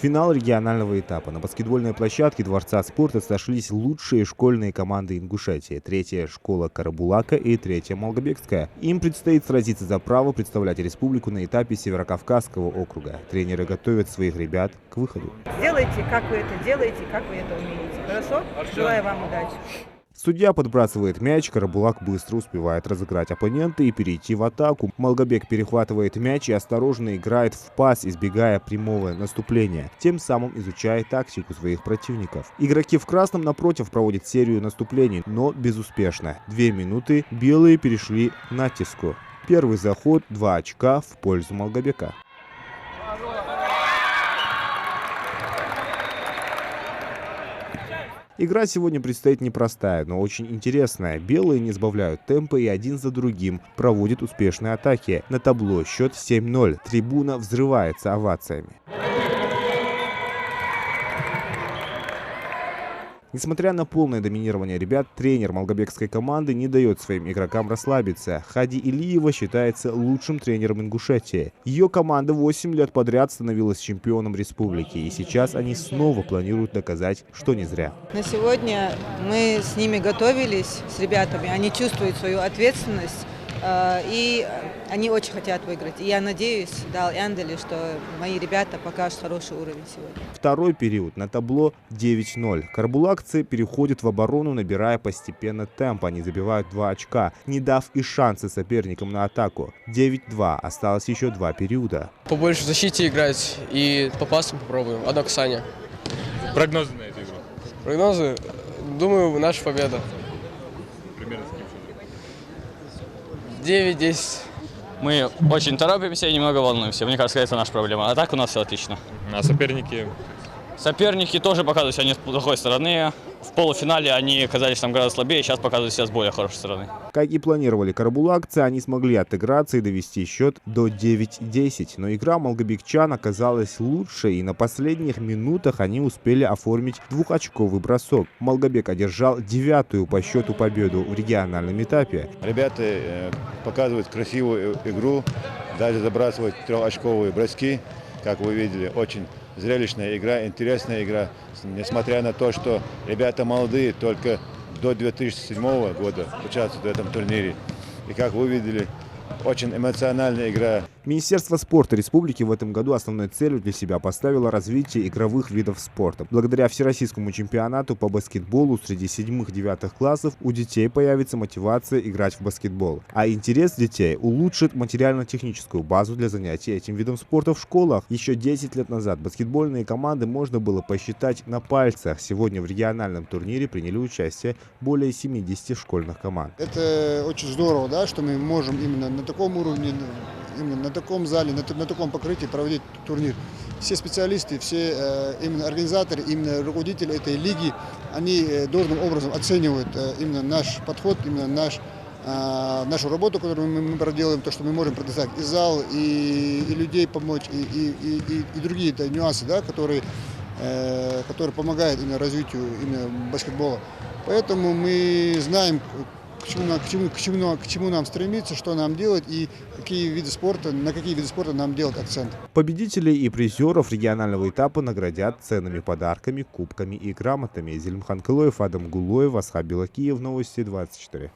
Финал регионального этапа. На баскетбольной площадке Дворца спорта сошлись лучшие школьные команды Ингушетии. Третья школа Карабулака и третья Малгобекская. Им предстоит сразиться за право представлять республику на этапе Северокавказского округа. Тренеры готовят своих ребят к выходу. Делайте, как вы это делаете, как вы это умеете. Хорошо? Желаю вам удачи. Судья подбрасывает мяч, Карабулак быстро успевает разыграть оппонента и перейти в атаку. Малгобек перехватывает мяч и осторожно играет в пас, избегая прямого наступления. Тем самым изучая тактику своих противников. Игроки в красном, напротив, проводят серию наступлений, но безуспешно. 2 минуты, белые перешли к натиску. Первый заход, 2 очка в пользу Малгобека. Игра сегодня предстоит непростая, но очень интересная. Белые не сбавляют темпа и один за другим проводят успешные атаки. На табло счет 7-0. Трибуна взрывается овациями. Несмотря на полное доминирование ребят, тренер малгобекской команды не дает своим игрокам расслабиться. Хади Илиева считается лучшим тренером Ингушетии. Ее команда 8 лет подряд становилась чемпионом республики, и сейчас они снова планируют доказать, что не зря. На сегодня мы с ними готовились, с ребятами. Они чувствуют свою ответственность, и они очень хотят выиграть. И я надеюсь, что мои ребята покажут хороший уровень сегодня. Второй период. На табло 9-0. Карабулакцы переходят в оборону, набирая постепенно темп. Они забивают 2 очка, не дав и шансы соперникам на атаку. 9-2. Осталось еще 2 периода. Побольше в защите играть и по пасам попробуем. Одно касание. Прогнозы на эту игру? Прогнозы? Думаю, наша победа. Примерно с каким счетом? 9-10. Мы очень торопимся и немного волнуемся. Мне кажется, это наша проблема. А так у нас все отлично. А соперники? Соперники тоже показывают себя не с плохой стороны. В полуфинале они оказались там гораздо слабее, сейчас показывают себя с более хорошей стороны. Как и планировали карабулакцы, они смогли отыграться и довести счет до 9-10. Но игра малгобекчан оказалась лучше, и на последних минутах они успели оформить 2-очковый бросок. Малгобек одержал 9-ю по счету победу в региональном этапе. Ребята показывают красивую игру, даже забрасывают 3-очковые броски, как вы видели, очень зрелищная игра, интересная игра, несмотря на то, что ребята молодые, только до 2007 года участвуют в этом турнире. И как вы видели, очень эмоциональная игра. Министерство спорта республики в этом году основной целью для себя поставило развитие игровых видов спорта. Благодаря всероссийскому чемпионату по баскетболу среди 7-9 классов у детей появится мотивация играть в баскетбол. А интерес детей улучшит материально-техническую базу для занятий этим видом спорта в школах. Еще 10 лет назад баскетбольные команды можно было посчитать на пальцах. Сегодня в региональном турнире приняли участие более 70 школьных команд. Это очень здорово, да, что мы можем именно на таком уровне, именно на таком зале, на таком покрытии проводить турнир. Все специалисты, все именно организаторы, именно руководители этой лиги, они должным образом оценивают именно наш подход, именно нашу работу, которую мы проделаем, то, что мы можем предоставить и зал, и людей помочь, и другие нюансы, да, которые помогают именно развитию именно баскетбола. Поэтому мы знаем, к чему нам стремиться, что нам делать и на какие виды спорта нам делать акцент. Победителей и призеров регионального этапа наградят ценными подарками, кубками и грамотами. Зелимхан Кылоев, Адам Гулоев, Асхаб Белакиев, Новости 24.